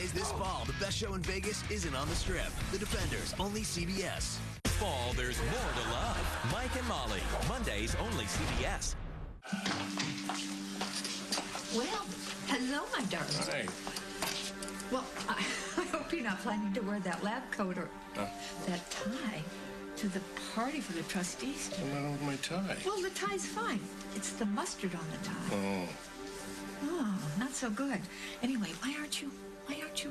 Weekdays this fall, the best show in Vegas isn't on the Strip. The Defenders, only CBS. Fall, there's more to love. Mike and Molly, Mondays, only CBS. Well, hello, my darling. Hi. Well, I hope you're not planning to wear that lab coat or that tie to the party for the trustees. What's the matter with my tie? Well, the tie's fine. It's the mustard on the tie. Oh. Oh, not so good. Anyway, why aren't you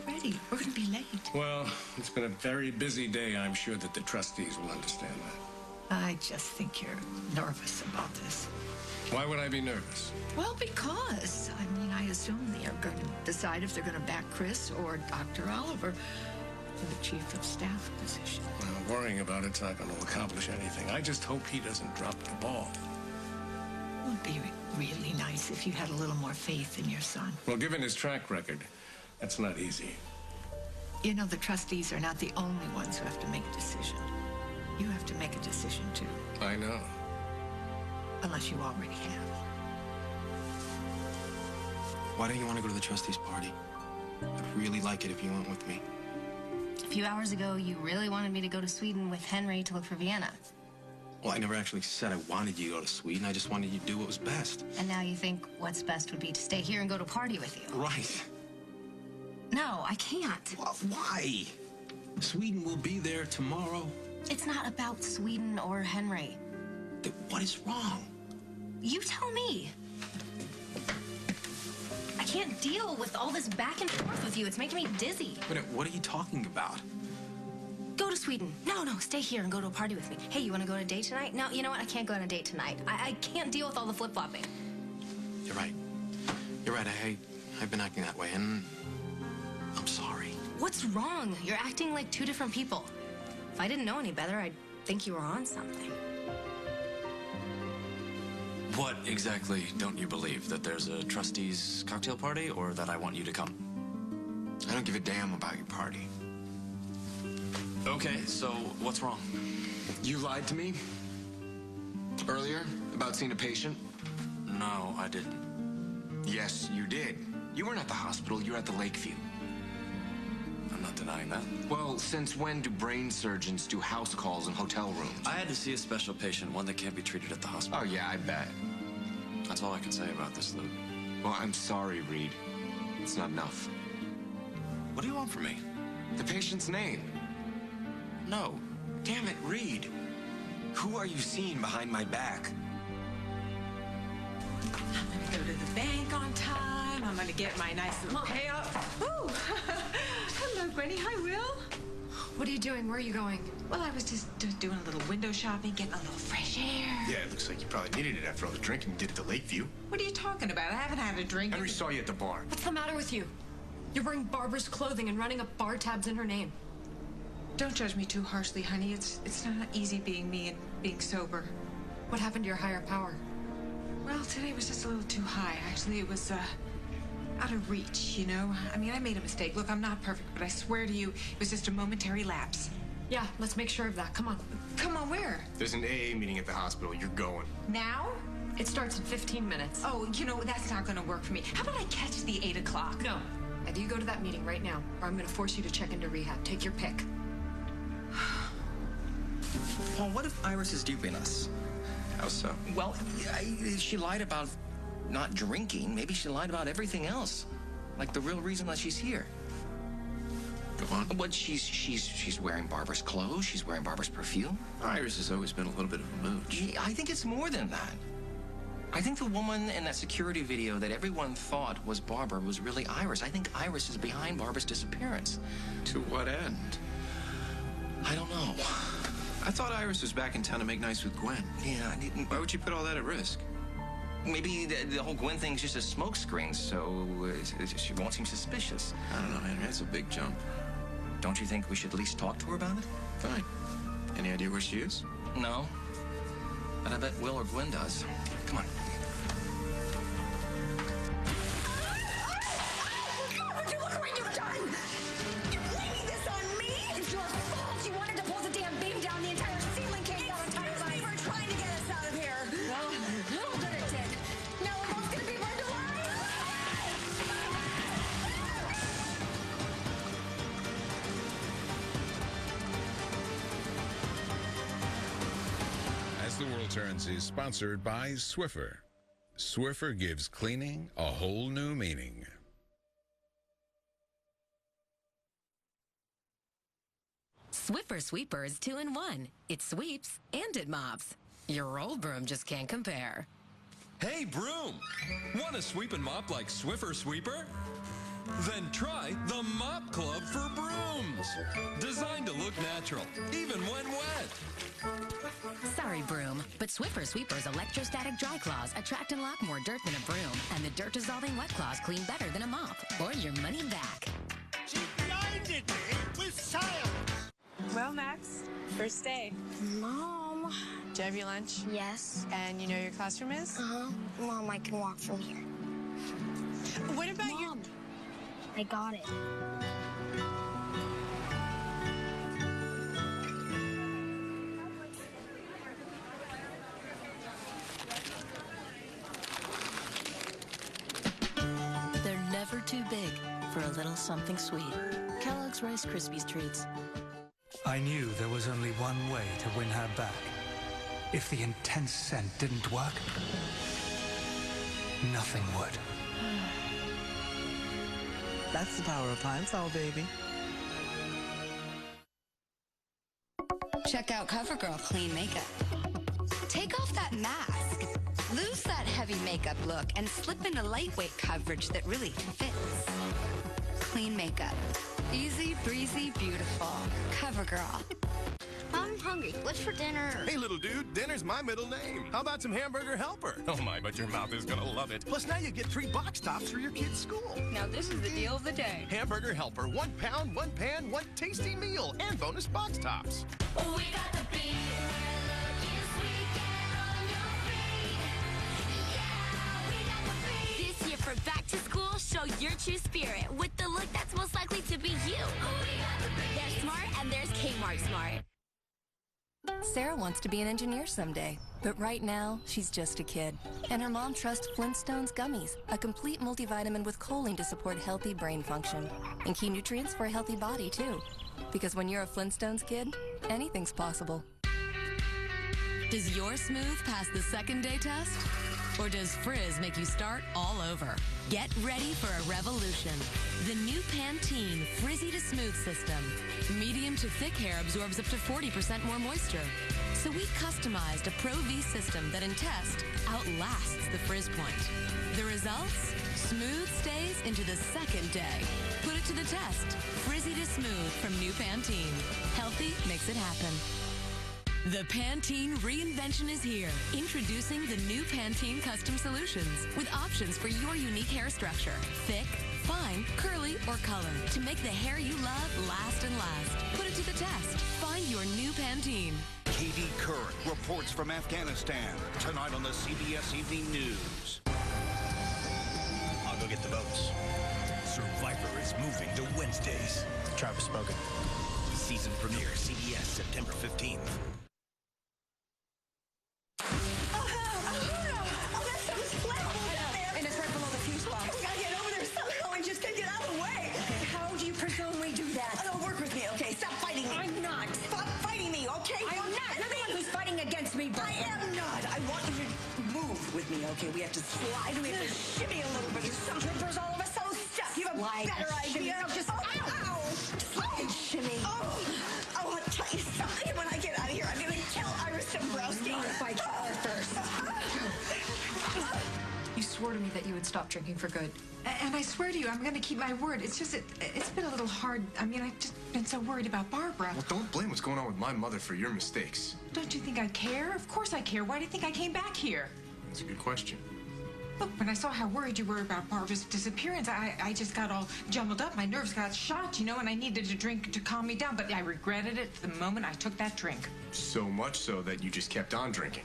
ready? We're going to be late. Well, it's been a very busy day. I'm sure that the trustees will understand that. I just think you're nervous about this. Why would I be nervous? Well, because, I assume they're going to decide if they're going to back Chris or Dr. Oliver for the chief of staff position. Well, worrying about it's not going to accomplish anything. I just hope he doesn't drop the ball. It would be really nice if you had a little more faith in your son. Well, given his track record, that's not easy. You know, the trustees are not the only ones who have to make a decision. You have to make a decision, too. I know. Unless you already have. Why don't you want to go to the trustees' party? I'd really like it if you went with me. A few hours ago, you really wanted me to go to Sweden with Henry to look for Vienna. Well, I never actually said I wanted you to go to Sweden. I just wanted you to do what was best. And now you think what's best would be to stay here and go to a party with you. Right. No, I can't. Well, why? Sweden will be there tomorrow. It's not about Sweden or Henry. Then what is wrong? You tell me. I can't deal with all this back and forth with you. It's making me dizzy. What are you talking about? Go to Sweden. No, stay here and go to a party with me. Hey, you want to go on a date tonight? No, you know what? I can't go on a date tonight. I can't deal with all the flip-flopping. You're right. You're right. I've been acting that way, and I'm sorry. What's wrong? You're acting like two different people. If I didn't know any better, I'd think you were on something. What exactly don't you believe? That there's a trustees' cocktail party, or that I want you to come? I don't give a damn about your party. Okay, so what's wrong? You lied to me earlier about seeing a patient? No, I didn't. Yes, you did. You weren't at the hospital. You were at the Lakeview. I'm not denying that. Well, since when do brain surgeons do house calls in hotel rooms? I had to see a special patient, one that can't be treated at the hospital. Oh, yeah, I bet. That's all I can say about this, Luke. Well, I'm sorry, Reed. It's not enough. What do you want from me? The patient's name. No. Damn it, Reed. Who are you seeing behind my back? I'm gonna go to the bank on time. I'm gonna get my nice little payout. Ooh. Hello, Granny. Hi, Will. What are you doing? Where are you going? Well, I was just doing a little window shopping, getting a little fresh air. Yeah, it looks like you probably needed it after all the drinking you did at the Lakeview. What are you talking about? I haven't had a drink. Henry saw you at the bar. What's the matter with you? You're wearing Barbara's clothing and running up bar tabs in her name. Don't judge me too harshly, honey. It's not easy being me and being sober. What happened to your higher power? Well, today was just a little too high. Actually, it was out of reach, you know? I made a mistake. Look, I'm not perfect, but I swear to you, it was just a momentary lapse. Yeah, let's make sure of that. Come on. Come on, where? There's an AA meeting at the hospital. You're going. Now? It starts in 15 minutes. Oh, you know, that's not gonna work for me. How about I catch the 8 o'clock? No. Either you go to that meeting right now, or I'm gonna force you to check into rehab. Take your pick. Well, what if Iris is duping us? How so? Well, she lied about not drinking. Maybe she lied about everything else. Like the real reason that she's here. Go on. But she's wearing Barbara's clothes. She's wearing Barbara's perfume. Iris has always been a little bit of a mooch. I think it's more than that. I think the woman in that security video that everyone thought was Barbara was really Iris. I think Iris is behind Barbara's disappearance. To what end? I don't know. I thought Iris was back in town to make nice with Gwen. Yeah, I didn't. Why would you put all that at risk? Maybe the whole Gwen thing's just a smokescreen, so she won't seem suspicious. I don't know, Henry. That's a big jump. Don't you think we should at least talk to her about it? Fine. Any idea where she is? No. But I bet Will or Gwen does. Come on. God, would you look what you've done? You're blaming this on me? It's your fault. You wanted to pull the damn beam down. The entire ceiling came down on top of us. They were trying to get us out of here. Well, little did it did. Now we're both gonna be burned alive. AsTheWorldStillTurns is sponsored by Swiffer. Swiffer gives cleaning a whole new meaning. Swiffer Sweeper is 2-in-1. It sweeps and it mops. Your old broom just can't compare. Hey, broom! Want to sweep and mop like Swiffer Sweeper? Then try the Mop Club for brooms. Designed to look natural, even when wet. Sorry, broom, but Swiffer Sweeper's electrostatic dry claws attract and lock more dirt than a broom, and the dirt-dissolving wet claws clean better than a mop, or your money back. She blinded me with science! Well, Max, first day. Mom. Did you have your lunch? Yes. And you know your classroom is? Uh-huh. Mom, I can walk from here. What about Mom, I got it. They're never too big for a little something sweet. Kellogg's Rice Krispies Treats. I knew there was only one way to win her back. If the intense scent didn't work, nothing would. That's the power of Pine-Sol, baby. Check out CoverGirl Clean Makeup. Take off that mask, lose that heavy makeup look, and slip into lightweight coverage that really fits. Clean Makeup. Easy, breezy, beautiful. CoverGirl. I'm hungry. What's for dinner? Hey, little dude, dinner's my middle name. How about some hamburger helper? Oh my, but your mouth is gonna love it. Plus, now you get 3 box tops for your kid's school. Now this is the deal of the day. Hamburger helper, 1 pound, 1 pan, 1 tasty meal, and bonus box tops. We got the beat. This year for back to school, show your true spirit with the look that's most likely to be you. They're smart and there's Kmart smart. Sarah wants to be an engineer someday, but right now, she's just a kid. And her mom trusts Flintstones Gummies, a complete multivitamin with choline to support healthy brain function. And key nutrients for a healthy body, too. Because when you're a Flintstones kid, anything's possible. Does your smooth pass the second day test? Or does Frizz make you start all over? Get ready for a revolution. The new Pantene Frizzy to Smooth system. Medium to thick hair absorbs up to 40% more moisture. So we've customized a Pro V system that in test outlasts the frizz point. The results? Smooth stays into the second day. Put it to the test. Frizzy to Smooth from new Pantene. Healthy makes it happen. The Pantene reinvention is here. Introducing the new Pantene Custom Solutions with options for your unique hair structure. Thick, fine, curly, or color to make the hair you love last and last. Put it to the test. Find your new Pantene. Katie Couric reports from Afghanistan tonight on the CBS Evening News. I'll go get the votes. Survivor is moving to Wednesdays. Travis spoken. Season premiere, CBS, September 15th. And it's right below the fuse box. We gotta get over there somehow and just can't get out of the way. Okay, how do you presume we do that? Don't work with me, okay? Stop fighting me. I'm not. Stop fighting me, okay? I'm not. You're the one who's fighting against me, Barbara. I am not. I want you to move with me, okay? We have to slide. We have to shimmy a little bit. Some troopers all of us so stuck. You have a better idea. Just ow! Slide, shimmy. Oh, I'll tell you something. When I get out of here, I'm gonna kill Iris Dombrowski. Not if I kill her first. You swore to me that you would stop drinking for good. And I swear to you, I'm going to keep my word. It's just, it's been a little hard. I mean, I've just been so worried about Barbara. Well, don't blame what's going on with my mother for your mistakes. Don't you think I care? Of course I care. Why do you think I came back here? That's a good question. Look, when I saw how worried you were about Barbara's disappearance, I just got all jumbled up. My nerves got shot, you know, and I needed a drink to calm me down. But I regretted it the moment I took that drink. So much so that you just kept on drinking.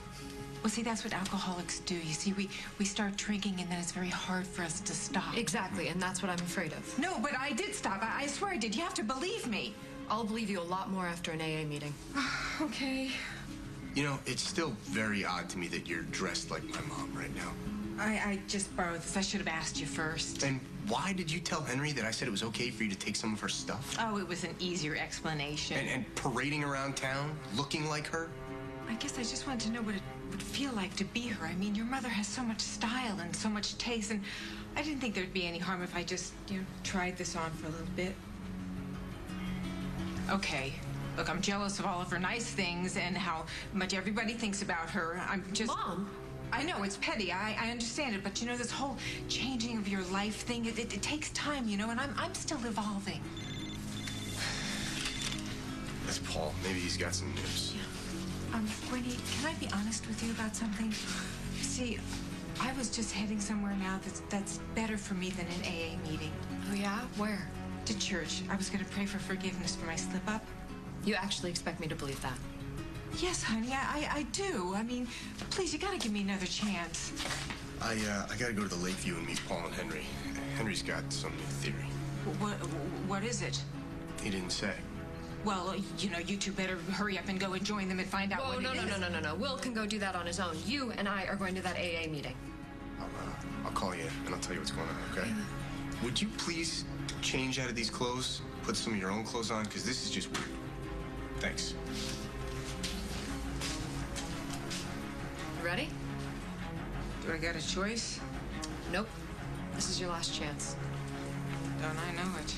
Well, see, that's what alcoholics do. You see, we start drinking, and then it's very hard for us to stop. Exactly, and that's what I'm afraid of. No, but I did stop. I swear I did. You have to believe me. I'll believe you a lot more after an AA meeting. Okay. You know, it's still very odd to me that you're dressed like my mom right now. I just borrowed this. I should have asked you first. And why did you tell Henry that I said it was okay for you to take some of her stuff? Oh, it was an easier explanation. And parading around town, looking like her? I guess I just wanted to know what it would feel like to be her. I mean, your mother has so much style and so much taste, and I didn't think there'd be any harm if I just, tried this on for a little bit. Okay. Look, I'm jealous of all of her nice things and how much everybody thinks about her. I'm just... Mom! I know, it's petty. I understand it, but this whole changing of your life thing, it takes time, and I'm still evolving. That's Paul. Maybe he's got some news. Wendy, can I be honest with you about something? See, I was just heading somewhere now that's better for me than an AA meeting. Oh, yeah? Where? To church. I was going to pray for forgiveness for my slip-up. You actually expect me to believe that? Yes, honey, I do. I mean, please, you got to give me another chance. I got to go to the Lakeview and meet Paul and Henry. Henry's got some new theory. What is it? He didn't say. Well, you two better hurry up and go and join them and find out what it is. No. Will can go do that on his own. You and I are going to that AA meeting. I'll call you and I'll tell you what's going on, okay? Would you please change out of these clothes? Put some of your own clothes on, because this is just weird. Thanks. Ready? Do I got a choice? Nope. This is your last chance. Don't I know it?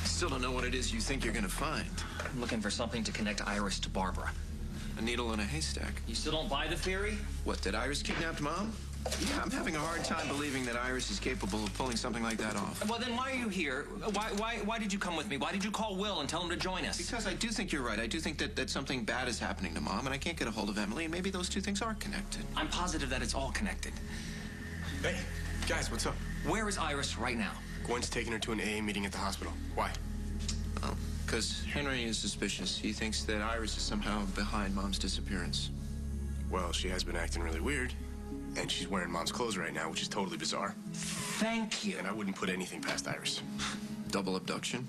Still don't know what it is you think you're gonna find. I'm looking for something to connect Iris to Barbara. A needle in a haystack. You still don't buy the theory? What, did Iris kidnap Mom? Yeah, I'm having a hard time believing that Iris is capable of pulling something like that off. Well, then why are you here? Why did you come with me? Why did you call Will and tell him to join us? Because I do think you're right. I do think that something bad is happening to Mom, and I can't get a hold of Emily, and maybe those two things are connected. I'm positive that it's all connected. Hey, guys, what's up? Where is Iris right now? Gwen's taking her to an AA meeting at the hospital. Why? Oh, because Henry is suspicious. He thinks that Iris is somehow behind Mom's disappearance. Well, she has been acting really weird. And she's wearing Mom's clothes right now, which is totally bizarre. Thank you. And I wouldn't put anything past Iris. Double abduction?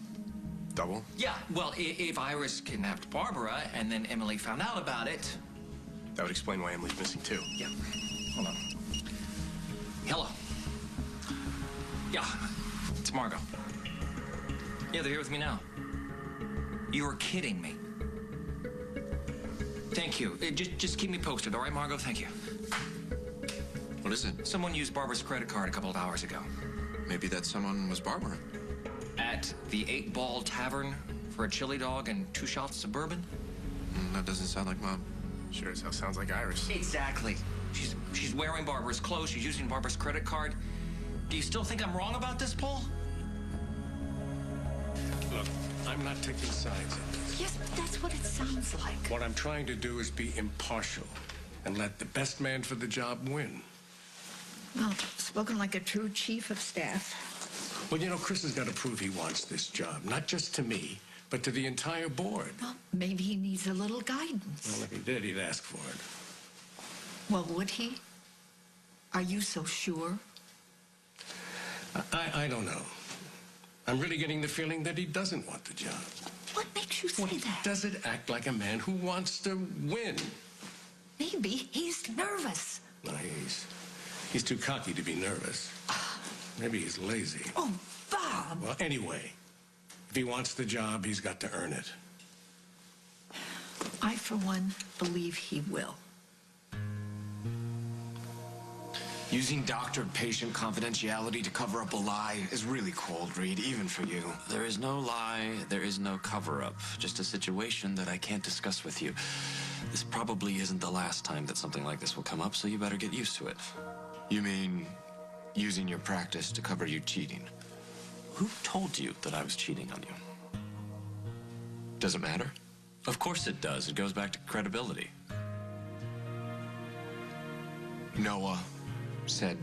Double? Yeah, well, if Iris kidnapped Barbara and then Emily found out about it... That would explain why Emily's missing, too. Yeah. Hold on. Hello. Yeah, it's Margot. Yeah, they're here with me now. You're kidding me. Thank you. Just keep me posted, all right, Margot? Thank you. What is it? Someone used Barbara's credit card a couple of hours ago. Maybe that someone was Barbara. At the 8-Ball Tavern for a chili dog and 2 shots of bourbon? That doesn't sound like Mom. Sure as hell sounds like Iris. Exactly. She's wearing Barbara's clothes. She's using Barbara's credit card. Do you still think I'm wrong about this, Paul? Look, I'm not taking sides in this. Yes, but that's what it sounds like. What I'm trying to do is be impartial and let the best man for the job win. Well, spoken like a true chief of staff. Well, Chris has got to prove he wants this job, not just to me, but to the entire board. Well, maybe he needs a little guidance. Well, if he did, he'd ask for it. Well, would he? Are you so sure? I don't know. I'm really getting the feeling that he doesn't want the job. What makes you say that? Doesn't act like a man who wants to win. Maybe he's nervous. No, he's too cocky to be nervous. Maybe he's lazy. Oh, Bob! Well, anyway, if he wants the job, he's got to earn it. I, for one, believe he will. Using doctor-patient confidentiality to cover up a lie is really cold, Reed, even for you. There is no lie, there is no cover-up. Just a situation that I can't discuss with you. This probably isn't the last time that something like this will come up, so you better get used to it. You mean using your practice to cover you cheating? Who told you that I was cheating on you? Does it matter? Of course it does. It goes back to credibility. Noah said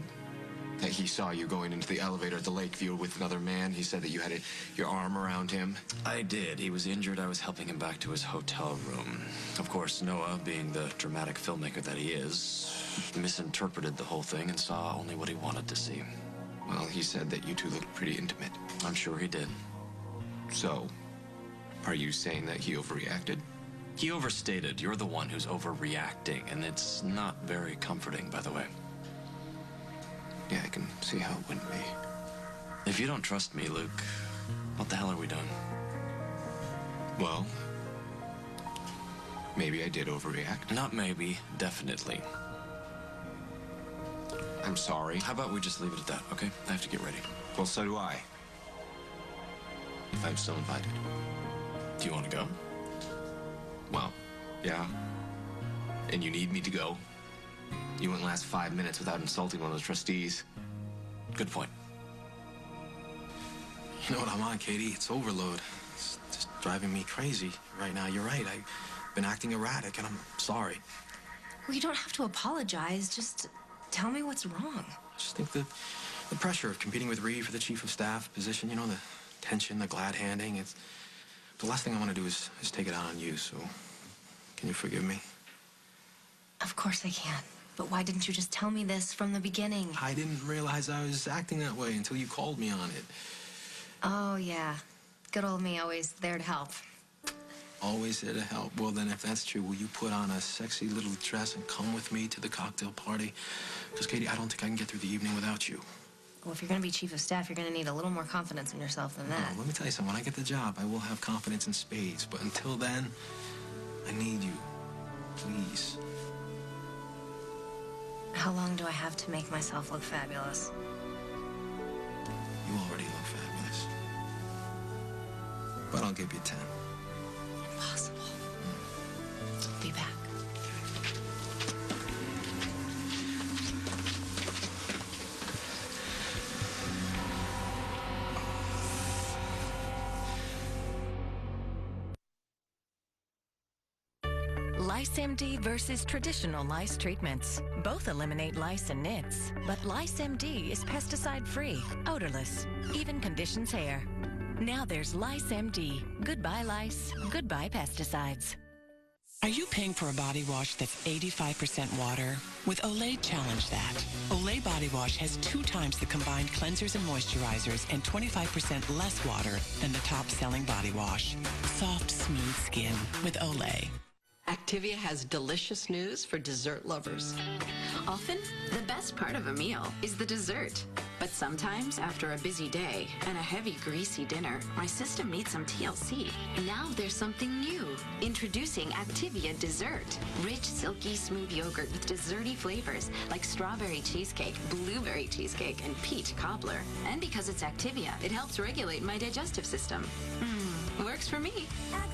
that he saw you going into the elevator at the Lakeview with another man. He said that you had your arm around him. I did. He was injured. I was helping him back to his hotel room. Of course, Noah, being the dramatic filmmaker that he is, misinterpreted the whole thing and saw only what he wanted to see. Well, he said that you two looked pretty intimate. I'm sure he did. So, are you saying that he overreacted? He overstated. You're the one who's overreacting, and it's not very comforting, by the way. Yeah, I can see how it wouldn't be. If you don't trust me, Luke, what the hell are we doing? Well, Maybe I did overreact. Not maybe, definitely. I'm sorry. How about we just leave it at that, okay? I have to get ready. Well, so do I. If I'm still invited. Do you want to go? Well, yeah. And you need me to go. You wouldn't last 5 minutes without insulting one of the trustees. Good point. You know what I'm on, Katie? It's overload. It's just driving me crazy right now. You're right. I've been acting erratic, and I'm sorry. Well, you don't have to apologize. Just tell me what's wrong. I just think the pressure of competing with Reed for the chief of staff position, you know, the tension, the glad handing, it's the last thing I want to do is take it out on you. So can you forgive me? Of course I can. But why didn't you just tell me this from the beginning? I didn't realize I was acting that way until you called me on it. Oh, yeah. Good old me, always there to help. Always there to help. Well, then, if that's true, will you put on a sexy little dress and come with me to the cocktail party? Because, Katie, I don't think I can get through the evening without you. Well, if you're going to be chief of staff, you're going to need a little more confidence in yourself than that. Oh, let me tell you something. When I get the job, I will have confidence in spades. But until then, I need you. Please. How long do I have to make myself look fabulous? You already look fabulous. But I'll give you 10. Impossible. Be back. LiceMD versus traditional lice treatments. Both eliminate lice and nits, but LiceMD is pesticide-free, odorless, even conditions hair. Now there's LiceMD. Goodbye lice, goodbye pesticides. Are you paying for a body wash that's 85% water? With Olay, challenge that. Olay Body Wash has 2 times the combined cleansers and moisturizers and 25% less water than the top-selling body wash. Soft, smooth skin with Olay. Activia has delicious news for dessert lovers. Often, the best part of a meal is the dessert. But sometimes, after a busy day and a heavy, greasy dinner, my system needs some TLC. Now there's something new. Introducing Activia Dessert. Rich, silky, smooth yogurt with desserty flavors like strawberry cheesecake, blueberry cheesecake, and peach cobbler. And because it's Activia, it helps regulate my digestive system. Works for me.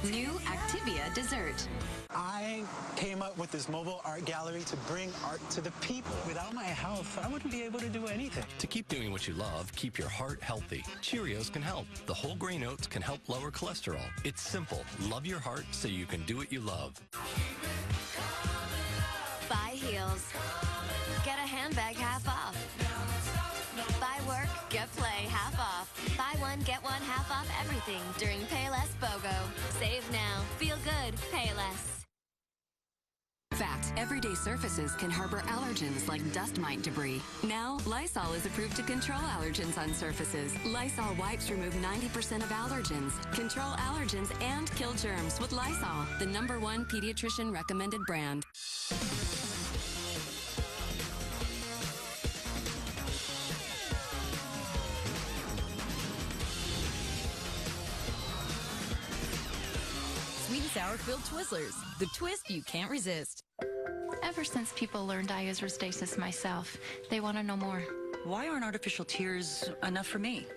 New Activia Dessert. I came up with this mobile art gallery to bring art to the people. Without my health, I wouldn't be able to do anything. To keep doing what you love, keep your heart healthy. Cheerios can help. The whole grain oats can help lower cholesterol. It's simple. Love your heart so you can do what you love. Buy heels. Get a handbag half off. Buy work, get play half off. Buy one, get one half off everything during Pay Less BOGO. Save now. Feel good. Pay less. Fact, everyday surfaces can harbor allergens like dust mite debris. Now, Lysol is approved to control allergens on surfaces. Lysol wipes remove 90% of allergens. Control allergens and kill germs with Lysol, the #1 pediatrician recommended brand. Sweet and sour filled Twizzlers, the twist you can't resist. Ever since people learned I use Restasis myself, they want to know more. Why aren't artificial tears enough for me?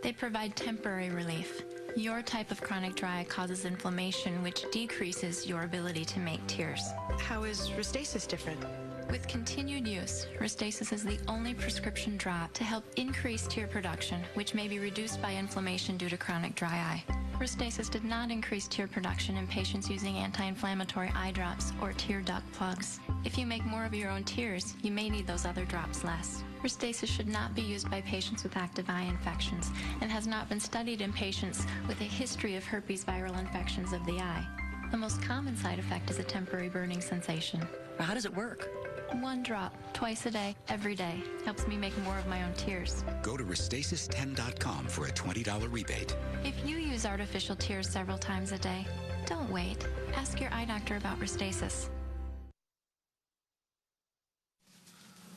They provide temporary relief. Your type of chronic dry eye causes inflammation, which decreases your ability to make tears. How is Restasis different? With continued use, Restasis is the only prescription drop to help increase tear production, which may be reduced by inflammation due to chronic dry eye. Restasis did not increase tear production in patients using anti-inflammatory eye drops or tear duct plugs. If you make more of your own tears, you may need those other drops less. Restasis should not be used by patients with active eye infections and has not been studied in patients with a history of herpes viral infections of the eye. The most common side effect is a temporary burning sensation. How does it work? 1 drop, twice a day, every day. Helps me make more of my own tears. Go to Restasis10.com for a $20 rebate. If you use artificial tears several times a day, don't wait. Ask your eye doctor about Restasis.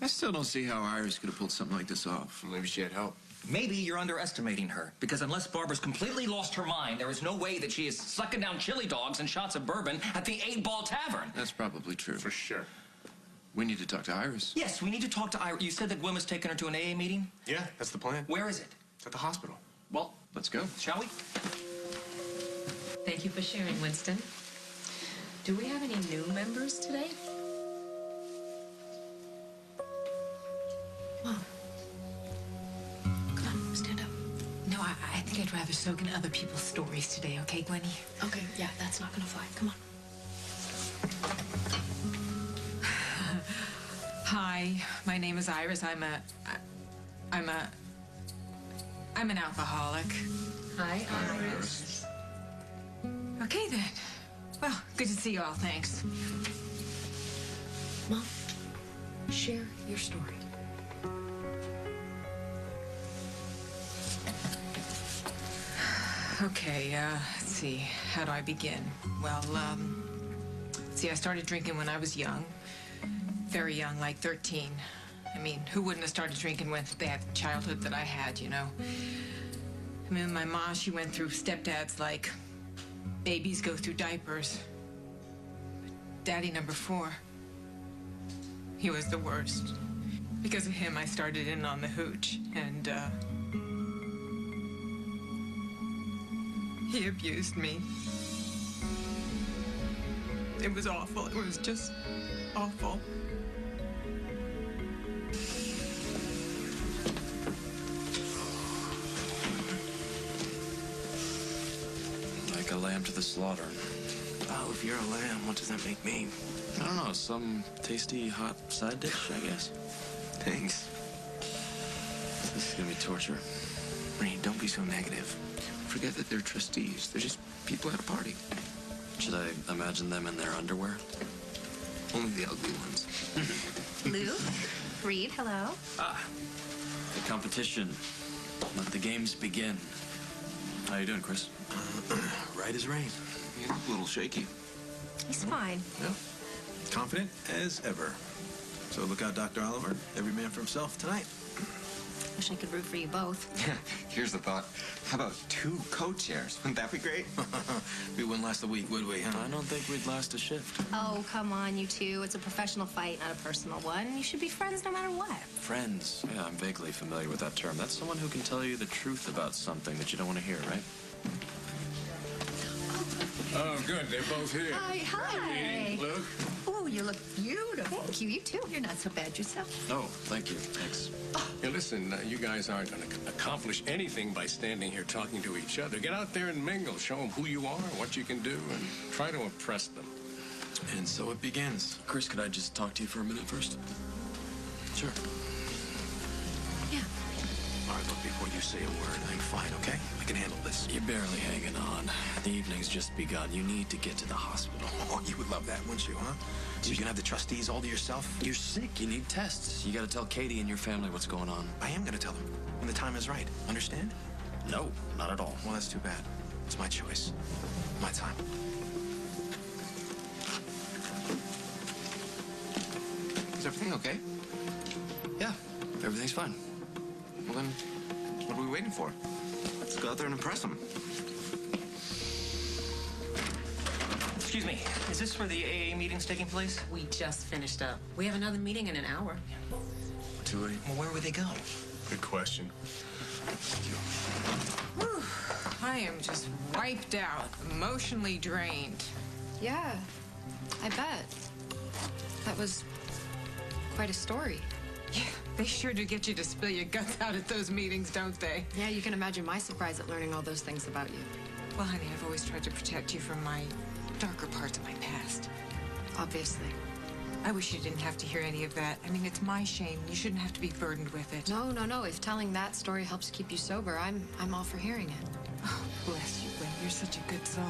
I still don't see how Iris could have pulled something like this off. Maybe she had help. Maybe you're underestimating her, because unless Barbara's completely lost her mind, there is no way that she is sucking down chili dogs and shots of bourbon at the 8-Ball Tavern. That's probably true. For sure. We need to talk to Iris. Yes, we need to talk to Iris. You said that Gwen was taking her to an AA meeting? Yeah, that's the plan. Where is it? It's at the hospital. Well, let's go. Shall we? Thank you for sharing, Winston. Do we have any new members today? Mom. Come on, stand up. No, I think I'd rather soak in other people's stories today, okay, Gwenny? Okay, yeah, that's not gonna fly. Come on. Hi, my name is Iris. I'm an alcoholic. Hi, Iris. Okay, then. Well, good to see you all. Thanks. Mom, share your story. Okay, let's see. How do I begin? Well, see, I started drinking when I was young. Very young, like 13. I mean, who wouldn't have started drinking with that childhood that I had, you know? I mean, my mom, she went through stepdads like babies go through diapers. Daddy number 4, he was the worst. Because of him, I started in on the hooch, and, he abused me. It was awful. It was just awful. Like a lamb to the slaughter. Oh, if you're a lamb, what does that make me? I don't know, some tasty hot side dish, I guess. Thanks. This is gonna be torture. Reed, don't be so negative. Forget that they're trustees. They're just people at a party. Should I imagine them in their underwear? Only the ugly ones. Luke, Reed, hello. The competition. Let the games begin. How you doing, Chris? Right as rain. He's a little shaky. He's fine. Yeah. Confident as ever. So look out, Dr. Oliver. Every man for himself tonight. Wish I could root for you both. Here's the thought. How about 2 co-chairs? Wouldn't that be great? We wouldn't last a week, would we, huh? I don't think we'd last a shift. Oh, come on, you two. It's a professional fight, not a personal one. You should be friends no matter what. Friends. Yeah, I'm vaguely familiar with that term. That's someone who can tell you the truth about something that you don't want to hear, right? Oh, good. They're both here. Hi. Luke? Oh, you look beautiful. Thank you. You too. You're not so bad yourself. Oh, thank you. Thanks. Hey, listen, you guys aren't going to accomplish anything by standing here talking to each other. Get out there and mingle. Show them who you are, what you can do, and try to impress them. And so it begins. Chris, could I just talk to you for a minute first? Sure. Yeah. All right, look, before you say a word, I'm fine, okay? I can handle this. You're barely hanging on. The evening's just begun. You need to get to the hospital. Oh, you would love that, wouldn't you, huh? So you can have the trustees all to yourself? You're sick. You need tests. You got to tell Katie and your family what's going on. I am going to tell them when the time is right. Understand? No, not at all. Well, that's too bad. It's my choice. My time. Is everything okay? Yeah, everything's fine. Well, then, what are we waiting for? Let's go out there and impress them. Excuse me, is this where the AA meeting's taking place? We just finished up. We have another meeting in an hour. To it. Well, where would they go? Good question. Whew. I am just wiped out, emotionally drained. Yeah, I bet. That was quite a story. Yeah, they sure do get you to spill your guts out at those meetings, don't they? Yeah, you can imagine my surprise at learning all those things about you. Well, honey, I've always tried to protect you from my darker parts of my past. Obviously. I wish you didn't have to hear any of that. I mean, it's my shame. You shouldn't have to be burdened with it. No, no, no. If telling that story helps keep you sober, I'm all for hearing it. Oh, bless you, Gwen. You're such a good soul.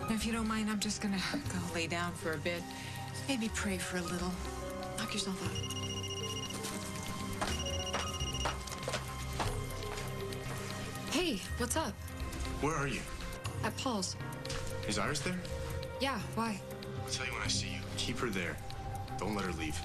Now, if you don't mind, I'm just gonna go lay down for a bit. Maybe pray for a little. Knock yourself out. Hey, what's up? Where are you? At Paul's. Is Iris there? Yeah, why? I'll tell you when I see you. Keep her there. Don't let her leave.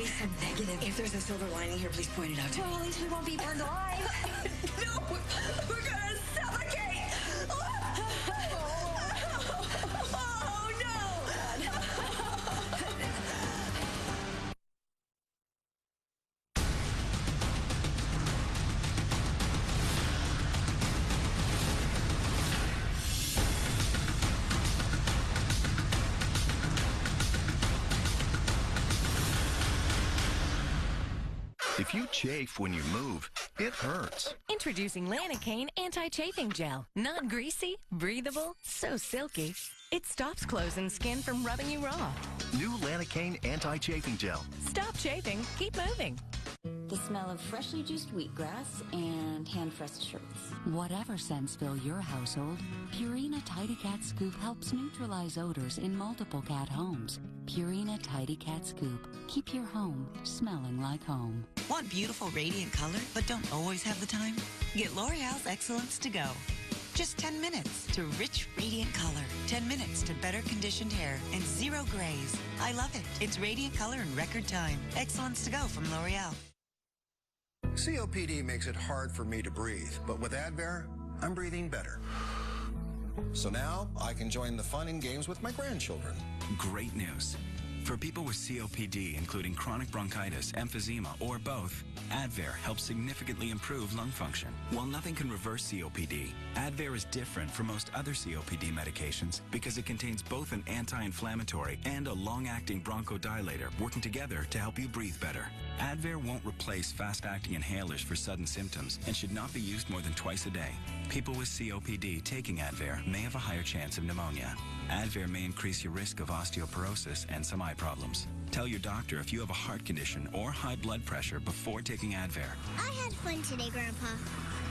be so negative. If there's a silver lining here, please point it out to me. Well, at least we won't be burned alive. No, we're gonna suffocate! Oh, no! If you chafe when you move, it hurts. Introducing Lanacane Anti-Chafing Gel. Non-greasy, breathable, so silky. It stops clothes and skin from rubbing you raw. New Lanacane Anti-Chafing Gel. Stop chafing, keep moving. The smell of freshly juiced wheatgrass and hand-pressed shirts. Whatever scents fill your household, Purina Tidy Cat Scoop helps neutralize odors in multiple cat homes. Purina Tidy Cat Scoop. Keep your home smelling like home. Want beautiful, radiant color, but don't always have the time? Get L'Oreal's Excellence to Go. Just 10 minutes to rich, radiant color. 10 minutes to better conditioned hair and zero grays. I love it. It's radiant color in record time. Excellence to Go from L'Oreal. COPD makes it hard for me to breathe, but with Advair, I'm breathing better. So now I can join the fun and games with my grandchildren. Great news. For people with COPD, including chronic bronchitis, emphysema, or both, Advair helps significantly improve lung function. While nothing can reverse COPD, Advair is different from most other COPD medications because it contains both an anti-inflammatory and a long-acting bronchodilator working together to help you breathe better. Advair won't replace fast-acting inhalers for sudden symptoms and should not be used more than twice a day. People with COPD taking Advair may have a higher chance of pneumonia. Advair may increase your risk of osteoporosis and some eye problems. Tell your doctor if you have a heart condition or high blood pressure before taking Advair. I had fun today, Grandpa.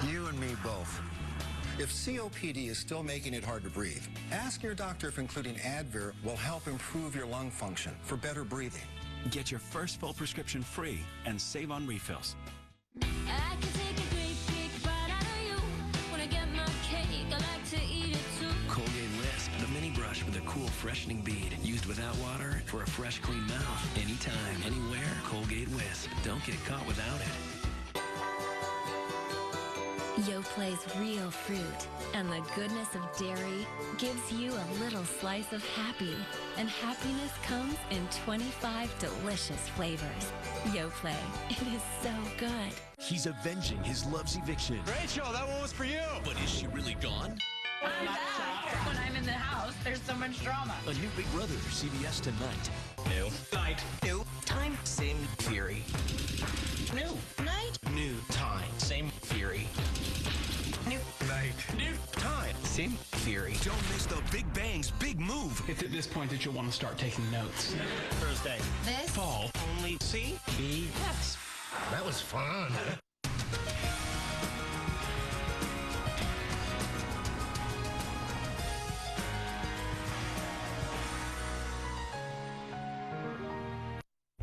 You and me both. If COPD is still making it hard to breathe, ask your doctor if including Advair will help improve your lung function for better breathing. Get your first full prescription free and save on refills. I can take a great big bite out of you. When I get my cake, I like to eat it too. Colgate Wisp, the mini brush with a cool freshening bead. Used without water for a fresh, clean mouth. Anytime, anywhere, Colgate Wisp. Don't get caught without it. Yoplai's real fruit and the goodness of dairy gives you a little slice of happy. And happiness comes in 25 delicious flavors. Yoplait, it is so good. He's avenging his love's eviction. Rachel, that one was for you. But is she really gone? I'm back. When I'm in the house, there's so much drama. A new Big Brother, CBS tonight. New night. New Time. Same theory. New night. New time. Same theory. New night. New time. Same theory. Don't miss the Big Bang's big move. It's at this point that you'll want to start taking notes. Thursday. This fall. Only CBS. That was fun.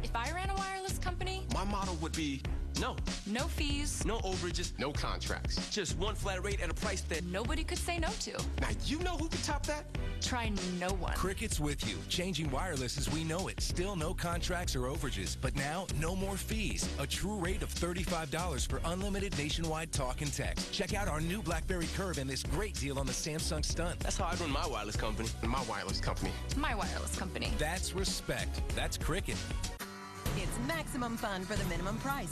If I ran a wireless company, My motto would be no. no fees, No overages. No contracts. Just one flat rate at a price that... nobody could say no to. Now, you know who can top that? Try no one. Cricket's with you. Changing wireless as we know it. Still no contracts or overages, but now no more fees. A true rate of $35 for unlimited nationwide talk and text. Check out our new BlackBerry Curve and this great deal on the Samsung Stunt. That's how I run my wireless company. My wireless company. My wireless company. That's respect. That's Cricket. It's maximum fun for the minimum price.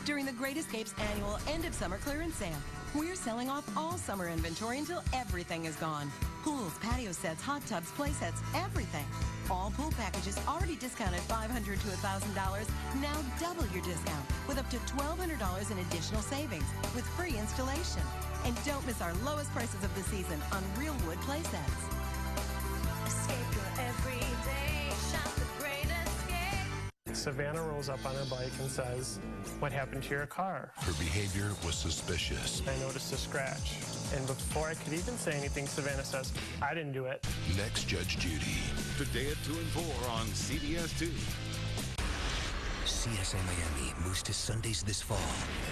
During the Great Escapes annual end of summer clearance sale, we're selling off all summer inventory until everything is gone. Pools, patio sets, hot tubs, play sets, everything. All pool packages already discounted $500 to $1,000. Now double your discount with up to $1,200 in additional savings with free installation. And don't miss our lowest prices of the season on real wood play sets. Escape your everyday. Shop the Great Escape. Savannah rolls up on her bike and says, "What happened to your car?" Her behavior was suspicious. I noticed a scratch. And before I could even say anything, Savannah says, "I didn't do it." Next Judge Judy. Today at 2 and 4 on CBS 2. CSI Miami moves to Sundays this fall.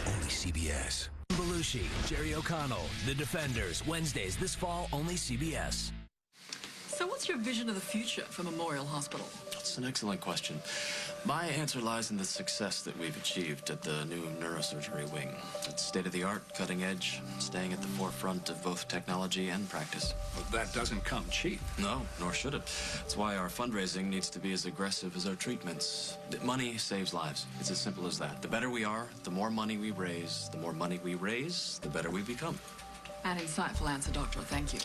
Only CBS. Belushi, Jerry O'Connell, The Defenders, Wednesdays this fall, only CBS. So what's your vision of the future for Memorial Hospital? It's an excellent question. My answer lies in the success that we've achieved at the new neurosurgery wing. It's state-of-the-art, cutting edge, staying at the forefront of both technology and practice. Well, that doesn't come cheap. No, nor should it. That's why our fundraising needs to be as aggressive as our treatments. Money saves lives. It's as simple as that. The better we are, the more money we raise. The more money we raise, the better we become. An insightful answer, Doctor. Thank you.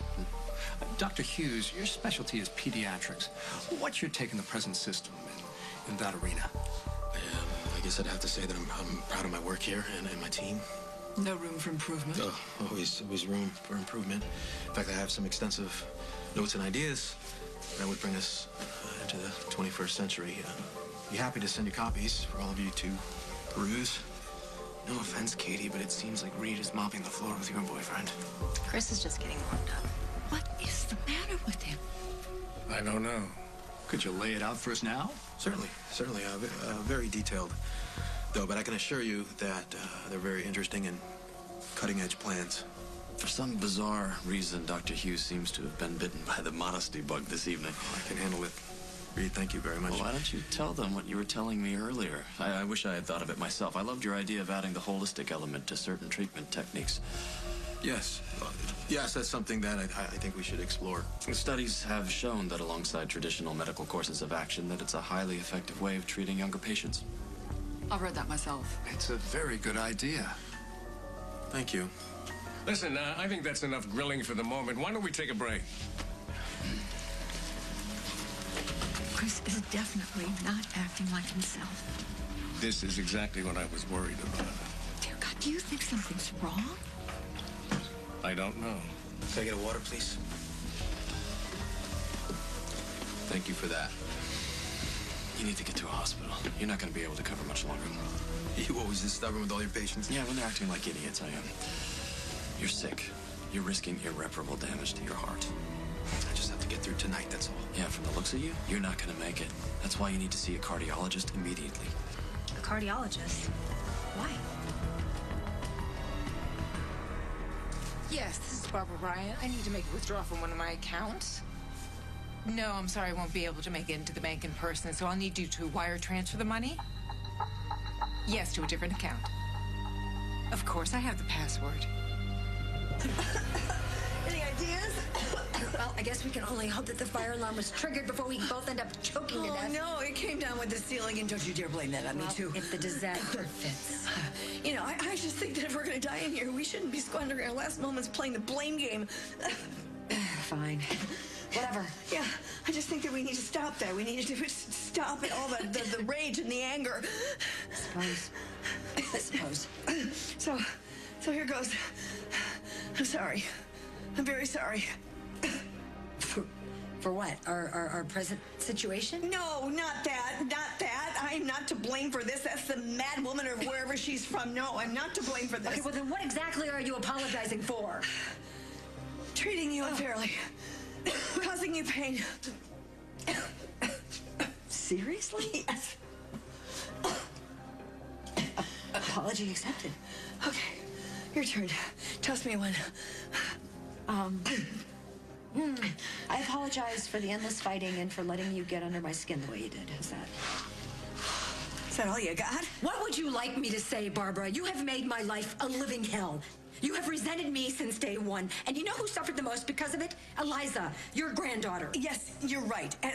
Dr. Hughes, your specialty is pediatrics. What's your take on the present system in that arena? I guess I'd have to say that I'm proud of my work here and my team. No room for improvement? Oh, always room for improvement. In fact, I have some extensive notes and ideas that would bring us into the 21st century. Be happy to send you copies for all of you to peruse. No offense, Katie, but it seems like Reed is mopping the floor with your boyfriend. Chris is just getting warmed up. What is the matter with him? I don't know. Could you lay it out for us now? Certainly. Very detailed, though, but I can assure you that they're very interesting and cutting-edge plans. For some bizarre reason, Dr. Hughes seems to have been bitten by the modesty bug this evening. Oh, I can handle it. Reed, thank you very much. Well, why don't you tell them what you were telling me earlier? I wish I had thought of it myself. I loved your idea of adding the holistic element to certain treatment techniques. Yes. Yes, that's something that I think we should explore. Studies have shown that alongside traditional medical courses of action, that it's a highly effective way of treating younger patients. I've read that myself. It's a very good idea. Thank you. Listen, I think that's enough grilling for the moment. Why don't we take a break? Chris is definitely not acting like himself. This is exactly what I was worried about. Dear God, do you think something's wrong? I don't know. Can I get a water, please? Thank you for that. You need to get to a hospital. You're not going to be able to cover much longer. You always this stubborn with all your patients. Yeah, when they're acting like idiots, I am. You're sick. You're risking irreparable damage to your heart. I just have to get through tonight, that's all. Yeah, from the looks of you, you're not going to make it. That's why you need to see a cardiologist immediately. A cardiologist? Why? Yes, this is Barbara Bryant. I need to make a withdrawal from one of my accounts. No, I'm sorry, I won't be able to make it into the bank in person, so I'll need you to wire transfer the money. Yes, to a different account. Of course, I have the password. Any ideas? Well, I guess we can only hope that the fire alarm was triggered before we both end up choking to death. Oh, no, it came down with the ceiling, and don't you dare blame that on me, too. If the disaster fits. You know, I just think that if we're going to die in here, we shouldn't be squandering our last moments playing the blame game. Fine. Whatever. Yeah, I just think that we need to stop that. We need to stop it, all the rage and the anger. I suppose. So here goes. I'm sorry. I'm very sorry. For what? Our present situation? No, not that. Not that. I am not to blame for this. That's the mad woman or wherever she's from. No, I'm not to blame for this. Okay, well then what exactly are you apologizing for? Treating you unfairly. Causing you pain. Seriously? Yes. Apology accepted. Okay, your turn. Toss me one. I apologize for the endless fighting and for letting you get under my skin the way you did. Is that all you got? What would you like me to say, Barbara? You have made my life a living hell. You have resented me since day one. And you know who suffered the most because of it? Eliza, your granddaughter. Yes, you're right. And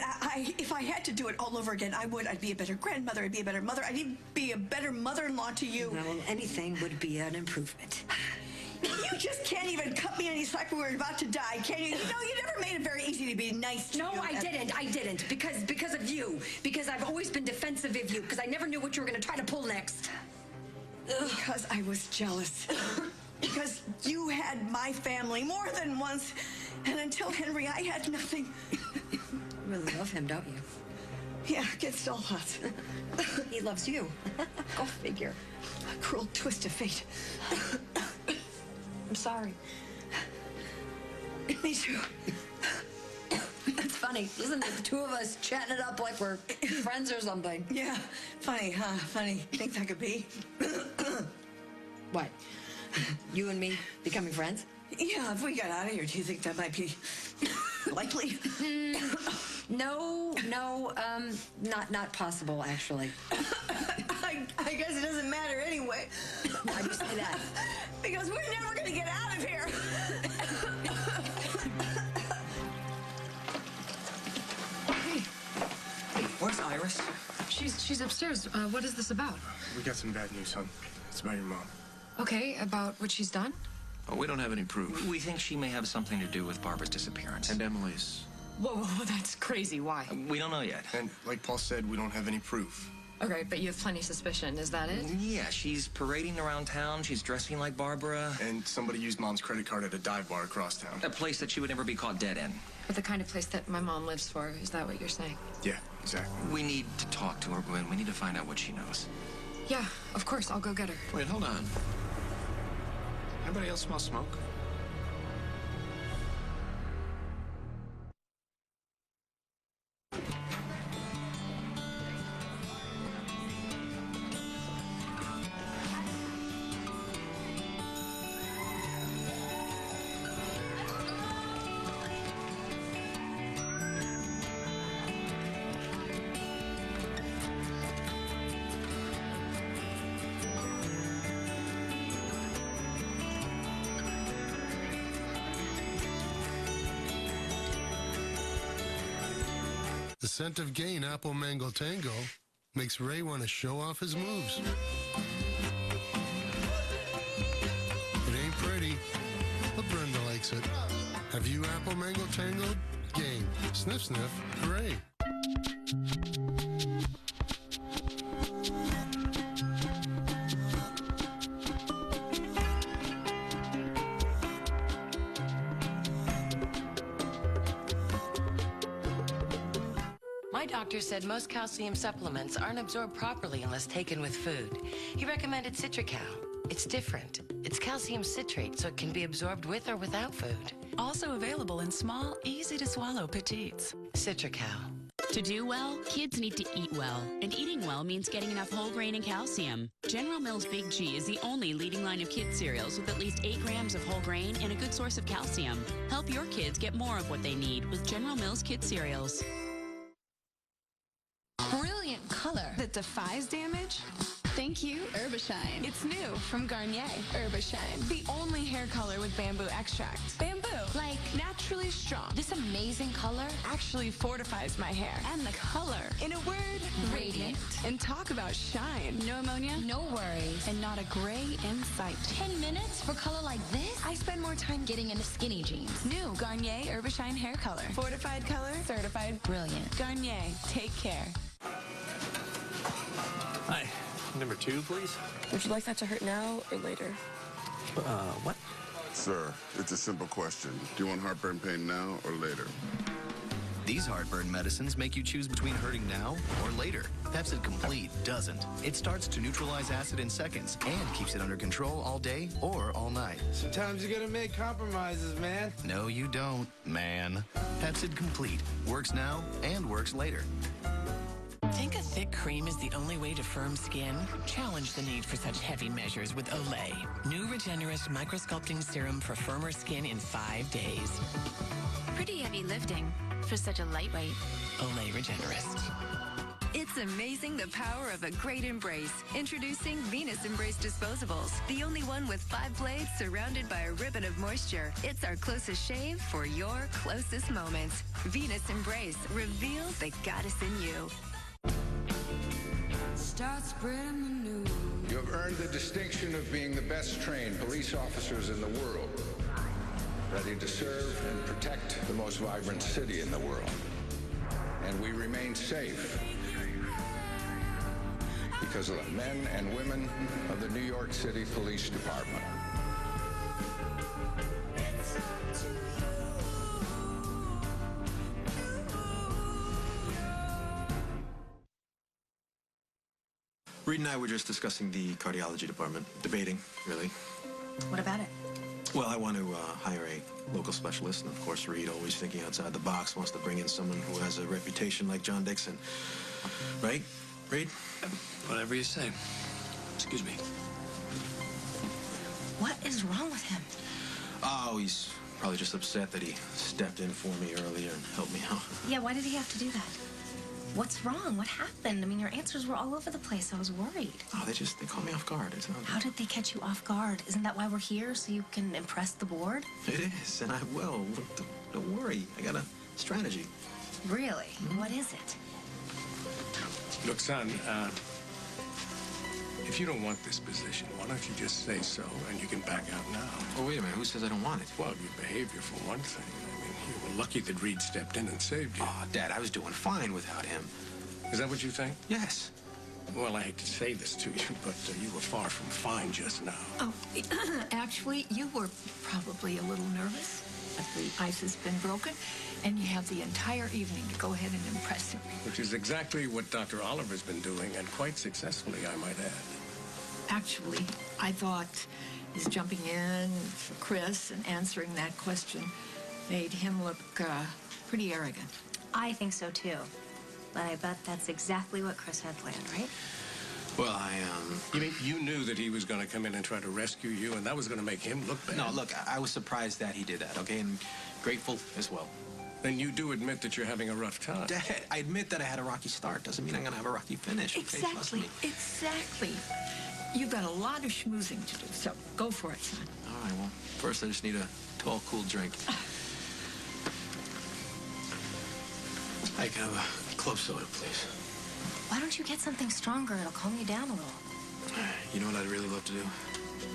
if I had to do it all over again, I would. I'd be a better grandmother. I'd be a better mother. I'd be a better mother-in-law to you. Well, anything would be an improvement. You just can't even cut me any slack when we're about to die, can you? You know, you never made it very easy to be nice to No, you. I didn't. Because of you. Because I've always been defensive of you. Because I never knew what you were going to try to pull next. Because I was jealous. Because you had my family more than once. And until Henry, I had nothing. You really love him, don't you? Yeah, against all odds. He loves you. Go figure. A cruel twist of fate. I'm sorry. Me too. It's funny, isn't it? The two of us chatting it up like we're friends or something. Yeah, funny, huh? Funny. Think that could be? What? You and me becoming friends? Yeah, if we got out of here, do you think that might be likely? No, not possible, actually. I guess it doesn't matter anyway. Why'd you say that? Because we're never going to get out of here. Hey, where's Iris? She's upstairs. What is this about? We got some bad news, son. It's about your mom. Okay, about what she's done? Oh, we don't have any proof. We think she may have something to do with Barbara's disappearance. And Emily's. Whoa, that's crazy. Why? We don't know yet. And like Paul said, we don't have any proof. Okay, but you have plenty of suspicion. Is that it? Yeah, she's parading around town. She's dressing like Barbara. And somebody used Mom's credit card at a dive bar across town. A place that she would never be caught dead in. But the kind of place that my mom lives for. Is that what you're saying? Yeah, exactly. We need to talk to her, Gwen. We need to find out what she knows. Yeah, of course. I'll go get her. Wait, hold on. Anybody else smell smoke? The scent of Gain Apple Mango Tango makes Ray want to show off his moves. It ain't pretty, but Brenda likes it. Have you Apple Mango Tangoed? Gain. Sniff, sniff, hooray. My doctor said most calcium supplements aren't absorbed properly unless taken with food. He recommended Citrical. It's different. It's calcium citrate, so it can be absorbed with or without food. Also available in small, easy-to-swallow petites. Citrical. To do well, kids need to eat well. And eating well means getting enough whole grain and calcium. General Mills Big G is the only leading line of kids cereals with at least 8 grams of whole grain and a good source of calcium. Help your kids get more of what they need with General Mills Kids cereals. Brilliant color that defies damage. Thank you, Herbashine. It's new from Garnier. Herbashine. The only hair color with bamboo extract. Bamboo. Like naturally strong. This amazing color actually fortifies my hair. And the color. In a word, radiant. And talk about shine. No ammonia. No worries. And not a gray in sight. 10 minutes for color like this? I spend more time Getting into skinny jeans. New Garnier Herbashine hair color. Fortified color. Certified. Brilliant. Garnier. Take care. Hi. Number 2, please. Would you like that to hurt now or later? What? Sir, it's a simple question. Do you want heartburn pain now or later? These heartburn medicines make you choose between hurting now or later. Pepcid Complete doesn't. It starts to neutralize acid in seconds and keeps it under control all day or all night. Sometimes you gotta make compromises, man. No, you don't, man. Pepcid Complete works now and works later. Think a thick cream is the only way to firm skin? Challenge the need for such heavy measures with Olay. New Regenerist Microsculpting Serum for firmer skin in 5 days. Pretty heavy lifting for such a lightweight. Olay Regenerist. It's amazing the power of a great embrace. Introducing Venus Embrace Disposables, the only one with 5 blades surrounded by a ribbon of moisture. It's our closest shave for your closest moments. Venus Embrace reveals the goddess in you. Start spreading the news. You have earned the distinction of being the best trained police officers in the world, ready to serve and protect the most vibrant city in the world. And we remain safe because of the men and women of the New York City Police Department. Reed and I were just discussing the cardiology department. Debating, really. What about it? Well, I want to hire a local specialist, and of course, Reed, always thinking outside the box, wants to bring in someone who has a reputation like John Dixon. Right, Reed? Whatever you say. Excuse me. What is wrong with him? Oh, he's probably just upset that he stepped in for me earlier and helped me out. Yeah, why did he have to do that? What's wrong? What happened? I mean, your answers were all over the place. I was worried. Oh, they caught me off guard. It's not... How did they catch you off guard? Isn't that why we're here, so you can impress the board? It is, and I will. Look, don't worry. I got a strategy. Really? What is it? Look, son, if you don't want this position, why don't you just say so, and you can back out now? Oh, wait a minute. Who says I don't want it? Well, your behavior, for one thing. I mean, you were lucky that Reed stepped in and saved you. Oh, Dad, I was doing fine without him. Is that what you think? Yes. Well, I hate to say this to you, but you were far from fine just now. Oh, actually, you were probably a little nervous, but the ice has been broken, and you have the entire evening to go ahead and impress him. Which is exactly what Dr. Oliver's been doing, and quite successfully, I might add. Actually, I thought his jumping in for Chris and answering that question made him look pretty arrogant. I think so, too. But I bet that's exactly what Chris had planned, right? Well, You mean you knew that he was going to come in and try to rescue you, and that was going to make him look bad? No, look, I was surprised that he did that, okay? And grateful as well. Then you do admit that you're having a rough time. Dad, I admit that I had a rocky start. Doesn't mean I'm going to have a rocky finish. Okay? Trust me. Exactly. You've got a lot of schmoozing to do, so go for it, son. All right, well, first I just need a tall, cool drink. I can have a club soda, please. Why don't you get something stronger? It'll calm you down a little. You know what I'd really love to do?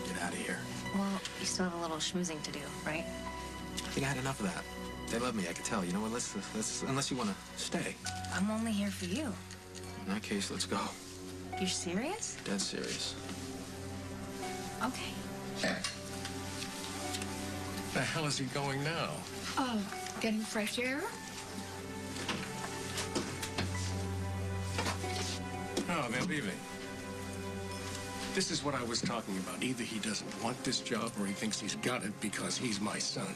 Get out of here. Well, you still have a little schmoozing to do, right? I think I had enough of that. They love me, I could tell. You know what, let's unless you want to stay. I'm only here for you. In that case, let's go. You're serious? Dead serious. Okay. The hell is he going now? Getting fresh air? Oh, they're leaving. This is what I was talking about. Either he doesn't want this job or he thinks he's got it because he's my son.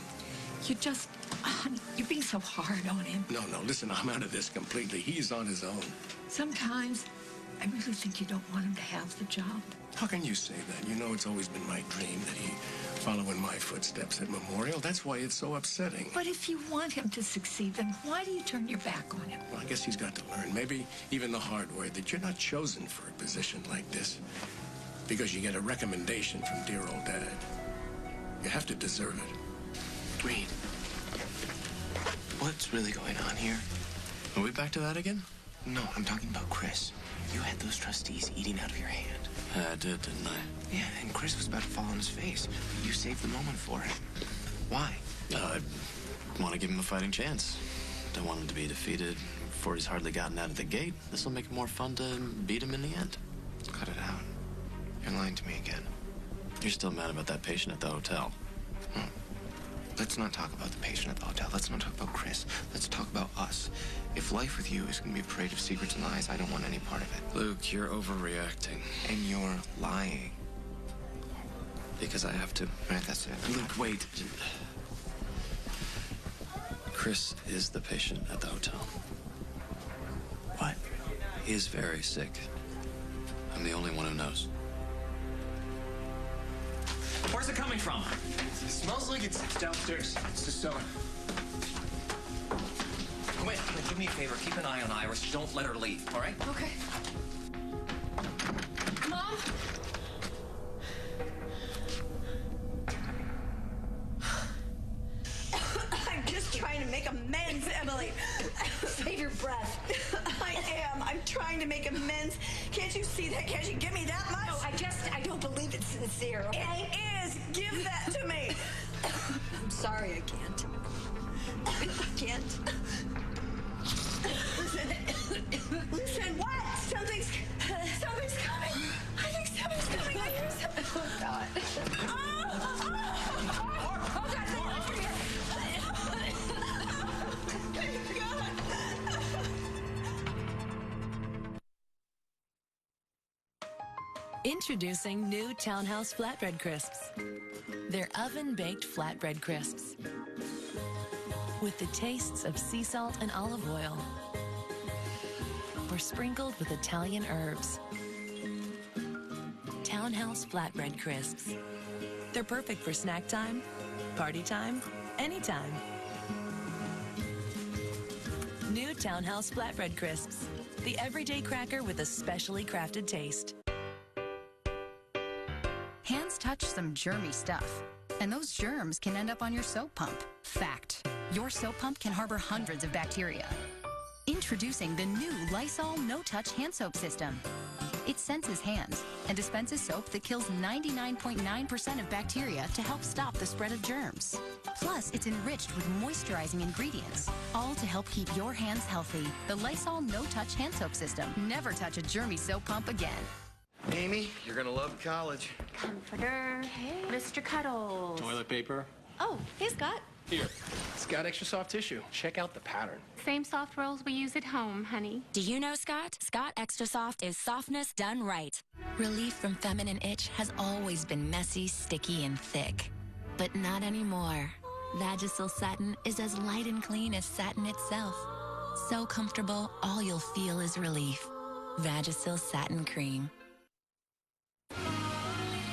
You just, honey, you're being so hard on him. No, listen, I'm out of this completely. He's on his own. Sometimes I really think you don't want him to have the job. How can you say that? You know it's always been my dream that he follow in my footsteps at Memorial. That's why it's so upsetting. But if you want him to succeed, then why do you turn your back on him? Well, I guess he's got to learn, maybe even the hard way, that you're not chosen for a position like this because you get a recommendation from dear old Dad. You have to deserve it. Reed, what's really going on here? Are we back to that again? No, I'm talking about Chris. You had those trustees eating out of your hand. I did, didn't I? Yeah, and Chris was about to fall on his face. You saved the moment for him. Why? I want to give him a fighting chance. Don't want him to be defeated before he's hardly gotten out of the gate. This will make it more fun to beat him in the end. Cut it out. You're lying to me again. You're still mad about that patient at the hotel. Let's not talk about the patient at the hotel. Let's not talk about Chris. Let's talk about us. If life with you is going to be a parade of secrets and lies, I don't want any part of it. Luke, you're overreacting. And you're lying. Because I have to. Right, that's it. Luke, wait. Chris is the patient at the hotel. What? He is very sick. I'm the only one who knows. Where's it coming from? It smells like it's downstairs. It's the cellar. Wait, do me a favor. Keep an eye on Iris. Don't let her leave, all right? Okay. Mom? I'm just trying to make amends, Emily. Save your breath. I am. I'm trying to make amends. Can't you see that? Can't you give me that much? No, I don't believe it's sincere. Okay? It is. Give that to me. I'm sorry, I can't. I can't. Listen, what? Something's coming. I think something's coming. I hear something. Oh, God. Oh, God, Introducing new Townhouse Flatbread Crisps. They're oven-baked flatbread crisps with the tastes of sea salt and olive oil. Or sprinkled with Italian herbs. Townhouse Flatbread Crisps. They're perfect for snack time Party time, anytime. New Townhouse Flatbread Crisps. The everyday cracker with a specially crafted taste. Hands touch some germy stuff, and those germs can end up on your soap pump. Fact. Your soap pump can harbor hundreds of bacteria. Introducing the new Lysol No-Touch Hand Soap System. It senses hands and dispenses soap that kills 99.9% of bacteria to help stop the spread of germs. Plus, it's enriched with moisturizing ingredients, all to help keep your hands healthy. The Lysol No-Touch Hand Soap System. Never touch a germy soap pump again. Amy, you're gonna love college. Comforter. Hey, Mr. Cuddles. Toilet paper. Oh, hey, Scott. Here. It's got extra soft tissue. Check out the pattern. Same soft rolls we use at home, honey. Do you know, Scott? Scott Extra Soft is softness done right. Relief from feminine itch has always been messy, sticky, and thick. But not anymore. Vagisil Satin is as light and clean as satin itself. So comfortable, all you'll feel is relief. Vagisil Satin Cream.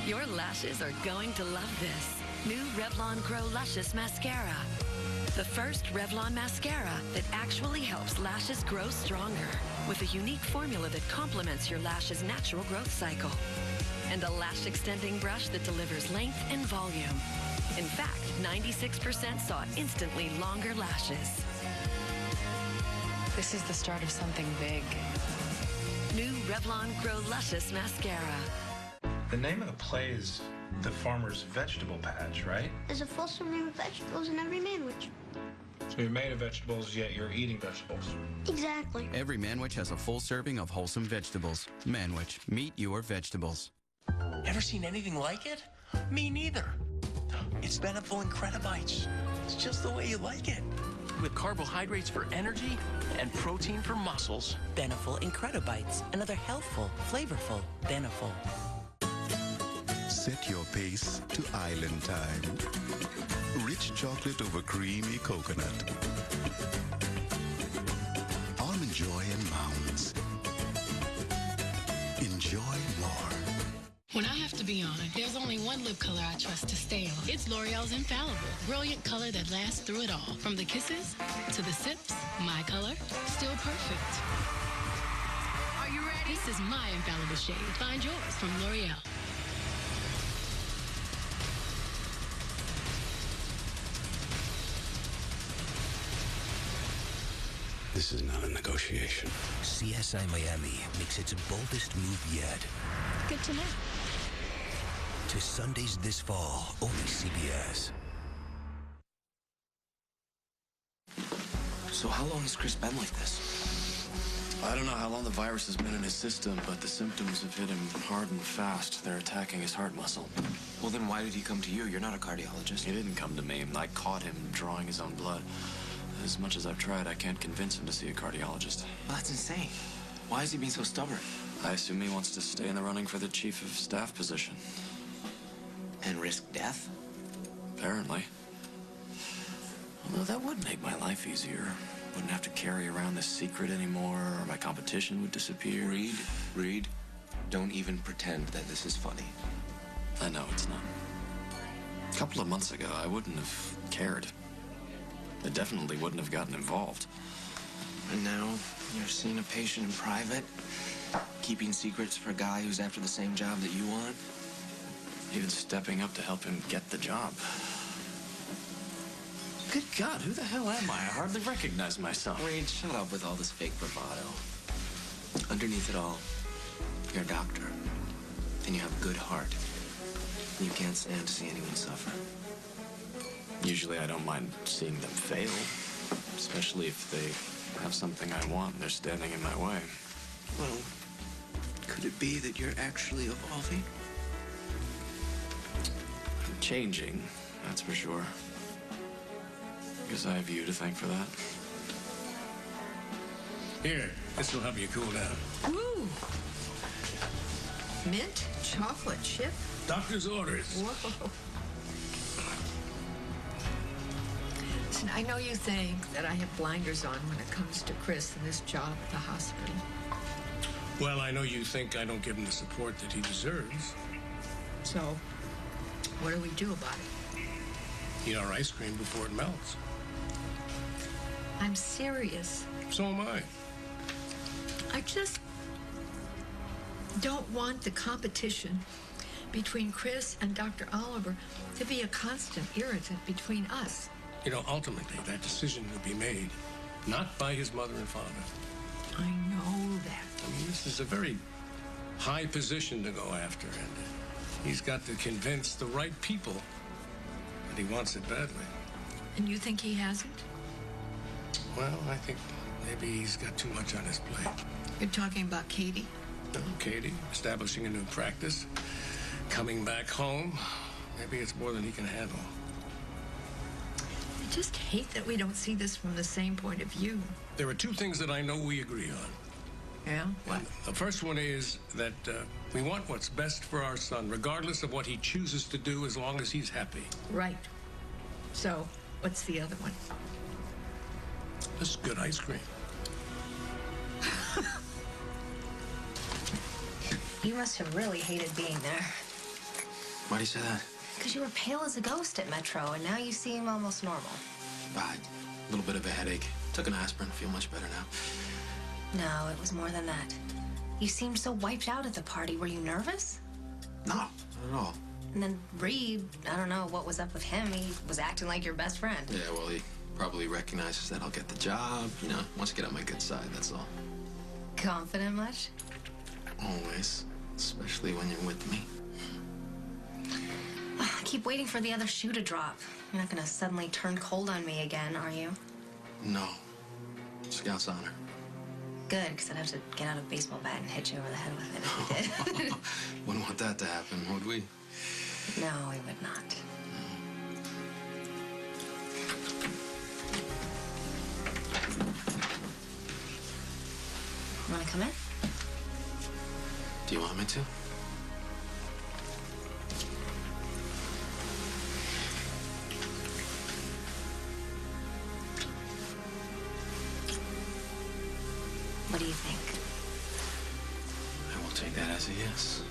Your lashes are going to love this. New Revlon Grow Luscious Mascara. The first Revlon mascara that actually helps lashes grow stronger with a unique formula that complements your lash's natural growth cycle. And a lash extending brush that delivers length and volume. In fact, 96% saw instantly longer lashes. This is the start of something big. New Revlon Grow Luscious Mascara. The name of the play is The Farmer's Vegetable Patch, right? There's a full serving of vegetables in every manwich. So you're made of vegetables, yet you're eating vegetables. Exactly. Every manwich has a full serving of wholesome vegetables. Manwich, meet your vegetables. Ever seen anything like it? Me neither. It's Beneful Incredibites. It's just the way you like it. With carbohydrates for energy and protein for muscles. Beneful Incredibites. Another healthful, flavorful Beneful. Set your pace to island time. Rich chocolate over creamy coconut. Almond Joy and Mounds. Enjoy more. When I have to be on, there's only one lip color I trust to stay on. It's L'Oreal's Infallible. Brilliant color that lasts through it all. From the kisses to the sips, my color, still perfect. Are you ready? This is my Infallible shade. Find yours from L'Oreal. This is not a negotiation. CSI Miami makes its boldest move yet. Good to know. To Sundays this fall, only CBS. So how long has Chris been like this? I don't know how long the virus has been in his system, but the symptoms have hit him hard and fast. They're attacking his heart muscle. Well, then why did he come to you? You're not a cardiologist. He didn't come to me. I caught him drawing his own blood. As much as I've tried, I can't convince him to see a cardiologist. Well, that's insane. Why is he being so stubborn? I assume he wants to stay in the running for the chief of staff position. And risk death? Apparently. Although that would make my life easier. Wouldn't have to carry around this secret anymore, or my competition would disappear. Reed, don't even pretend that this is funny. I know it's not. A couple of months ago, I wouldn't have cared. I definitely wouldn't have gotten involved. And now you're seeing a patient in private, keeping secrets for a guy who's after the same job that you want? Even stepping up to help him get the job. Good God, who the hell am I? I hardly recognize myself. Reed, shut up with all this fake bravado. Underneath it all, you're a doctor, and you have a good heart. You can't stand to see anyone suffer. Usually I don't mind seeing them fail, especially if they have something I want and they're standing in my way. Well, could it be that you're actually evolving? I'm changing, that's for sure. Guess I have you to thank for that. Here, this will help you cool down. Ooh. Mint chocolate chip. Doctor's orders. Whoa. Listen, I know you think that I have blinders on when it comes to Chris and his job at the hospital. Well, I know you think I don't give him the support that he deserves. So, what do we do about it? Eat our ice cream before it melts. I'm serious. So am I. I just don't want the competition between Chris and Dr. Oliver to be a constant irritant between us. You know, ultimately, that decision will be made not by his mother and father. I know that. I mean, this is a very high position to go after, and he's got to convince the right people that he wants it badly. And you think he hasn't? Well, I think maybe he's got too much on his plate. You're talking about Katie? No, Katie, establishing a new practice, coming back home. Maybe it's more than he can handle. I just hate that we don't see this from the same point of view. There are two things that I know we agree on. Yeah? What? The first one is that we want what's best for our son, regardless of what he chooses to do, as long as he's happy. Right. So, what's the other one? This is good ice cream. You must have really hated being there. Why do you say that? Because you were pale as a ghost at Metro, and now you seem almost normal. A little bit of a headache. Took an aspirin. Feel much better now. No, it was more than that. You seemed so wiped out at the party. Were you nervous? No, not at all. And then Reed, I don't know what was up with him. He was acting like your best friend. Yeah, well, he probably recognizes that I'll get the job. You know, wants to get on my good side, that's all. Confident much? Always. Especially when you're with me. I keep waiting for the other shoe to drop. You're not gonna suddenly turn cold on me again, are you? No. Scout's honor. Good, because I'd have to get out a baseball bat and hit you over the head with it if you did. Wouldn't want that to happen, would we? No, we would not. You want to come in? Do you want me to? What do you think? I will take that as a yes.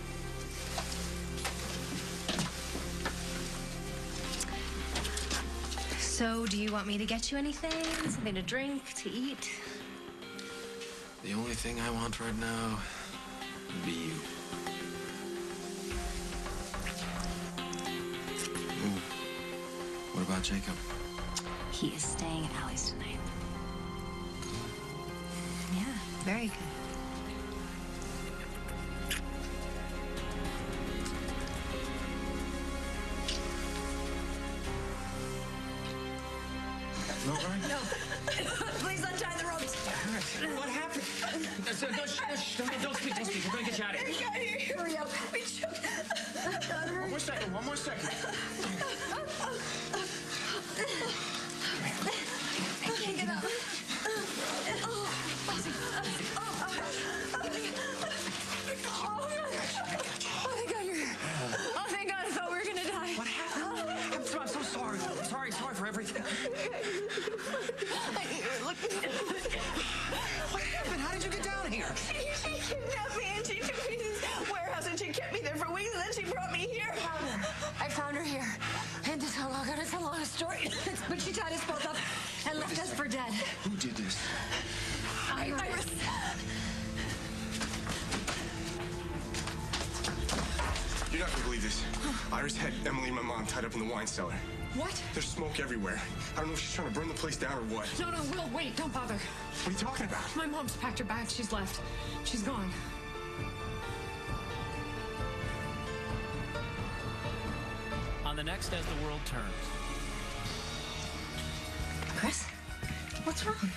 So, do you want me to get you anything? Something to drink, to eat? The only thing I want right now would be you. Ooh. What about Jacob? He is staying at Allie's tonight. Yeah, very good. No, right? No. Please untie the ropes. What happened? Don't speak. We're gonna get you out of here. Hurry up. One more second. I can't get up. Oh, thank God you're here. Oh, thank God, I thought we were gonna die. What happened? I'm so sorry. Sorry for everything. What happened? How did you get down here? She kidnapped me and she took me to this warehouse and she kept me there for weeks and then she brought me here. I found her here. And it's a long story. But she tied us both up and left us for dead. Who did this? Iris. You're not gonna believe this. Iris had Emily and my mom tied up in the wine cellar. What? There's smoke everywhere. I don't know if she's trying to burn the place down or what. No, Will, wait, don't bother. What are you talking about? My mom's packed her bags. She's left. She's gone. On the next As the World Turns. Chris, what's wrong?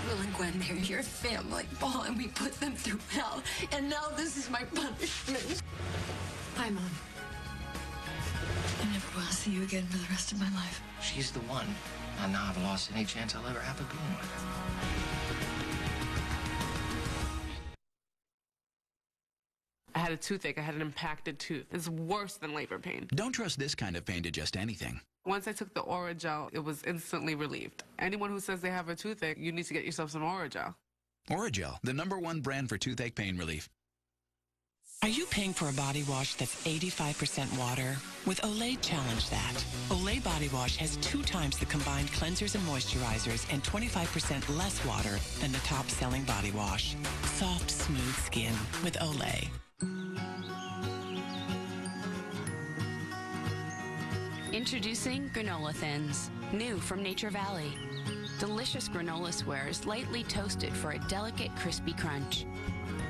Will and Gwen, they're your family, Paul, and we put them through hell. And now this is my punishment. Hi, Mom. I never want to see you again for the rest of my life. She's the one. And now I've lost any chance I'll ever have of being with her. I had a toothache. I had an impacted tooth. It's worse than labor pain. Don't trust this kind of pain to just anything. Once I took the Oragel, it was instantly relieved. Anyone who says they have a toothache, you need to get yourself some Oragel. Oragel, the #1 brand for toothache pain relief. Are you paying for a body wash that's 85% water? With Olay, challenge that. Olay Body Wash has 2 times the combined cleansers and moisturizers and 25% less water than the top-selling body wash. Soft, smooth skin with Olay. Introducing Granola Thins, new from Nature Valley. Delicious granola squares lightly toasted for a delicate, crispy crunch.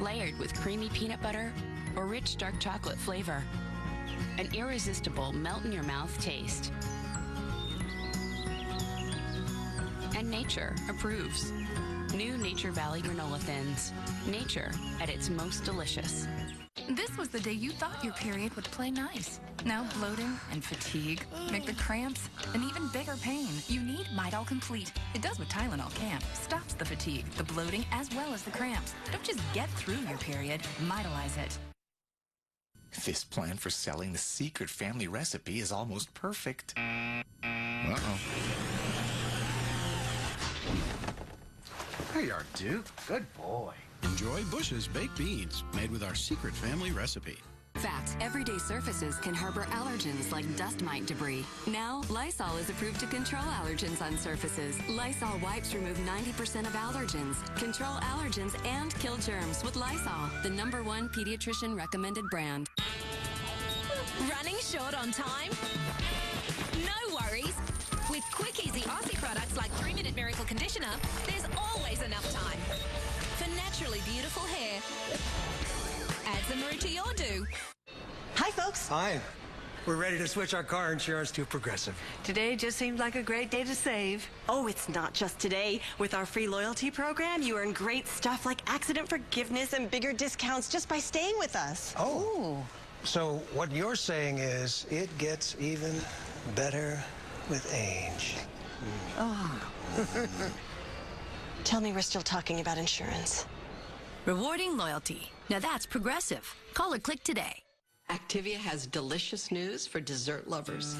Layered with creamy peanut butter or rich dark chocolate flavor. An irresistible melt-in-your-mouth taste. And nature approves. New Nature Valley Granola Thins. Nature at its most delicious. This was the day you thought your period would play nice. Now bloating and fatigue make the cramps an even bigger pain. You need Midol Complete. It does what Tylenol can't. Stops the fatigue, the bloating, as well as the cramps. Don't just get through your period. Midolize it. This plan for selling the secret family recipe is almost perfect. Uh-oh. There you are, Duke. Good boy. Enjoy Bush's baked beans, made with our secret family recipe. Fact, everyday surfaces can harbor allergens like dust mite debris. Now, Lysol is approved to control allergens on surfaces. Lysol wipes remove 90% of allergens, control allergens, and kill germs with Lysol, the #1 pediatrician recommended brand. Running short on time? No worries. With quick, easy Aussie products like 3-Minute Miracle Conditioner, there's always enough time. For naturally beautiful hair. Add some root to your do. Hi, folks. Hi. We're ready to switch our car insurance to Progressive. Today just seemed like a great day to save. Oh, it's not just today. With our free loyalty program, you earn great stuff like accident forgiveness and bigger discounts just by staying with us. Oh. So what you're saying is it gets even better with age. Oh. Tell me we're still talking about insurance. Rewarding loyalty. Now that's Progressive. Call or click today. Activia has delicious news for dessert lovers.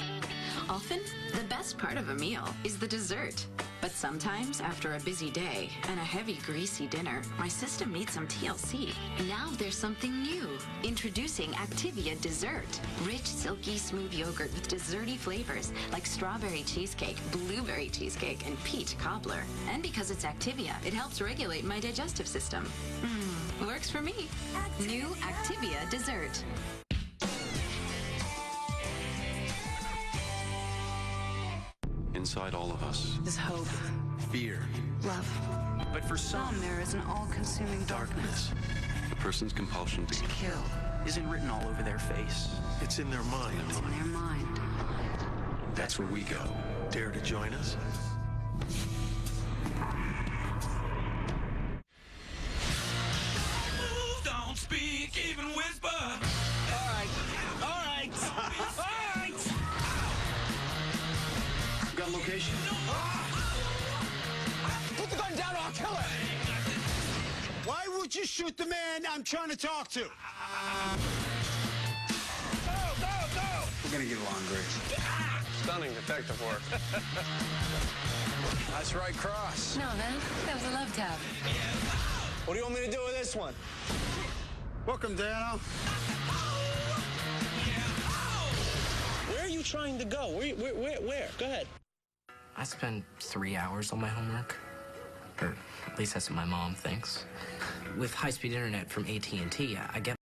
Often, the best part of a meal is the dessert. But sometimes, after a busy day and a heavy, greasy dinner, my system needs some TLC. Now there's something new. Introducing Activia Dessert. Rich, silky, smooth yogurt with desserty flavors like strawberry cheesecake, blueberry cheesecake, and peach cobbler. And because it's Activia, it helps regulate my digestive system. Works for me. New Activia Dessert. Inside all of us is hope, fear, love. but for some, there is an all-consuming darkness. A person's compulsion to kill isn't written all over their face. It's in their mind. It's in their mind. That's where we go. Dare to join us? Don't speak, even whisper. All right. Got location? Put the gun down or I'll kill her! Why would you shoot the man I'm trying to talk to? Go! We're gonna get along great. Stunning detective work. That's right, Cross. No, man. That was a love tap. What do you want me to do with this one? Welcome, Dano. Where are you trying to go? Where? Go ahead. I spend 3 hours on my homework. Or at least that's what my mom thinks. With high-speed internet from AT&T, I get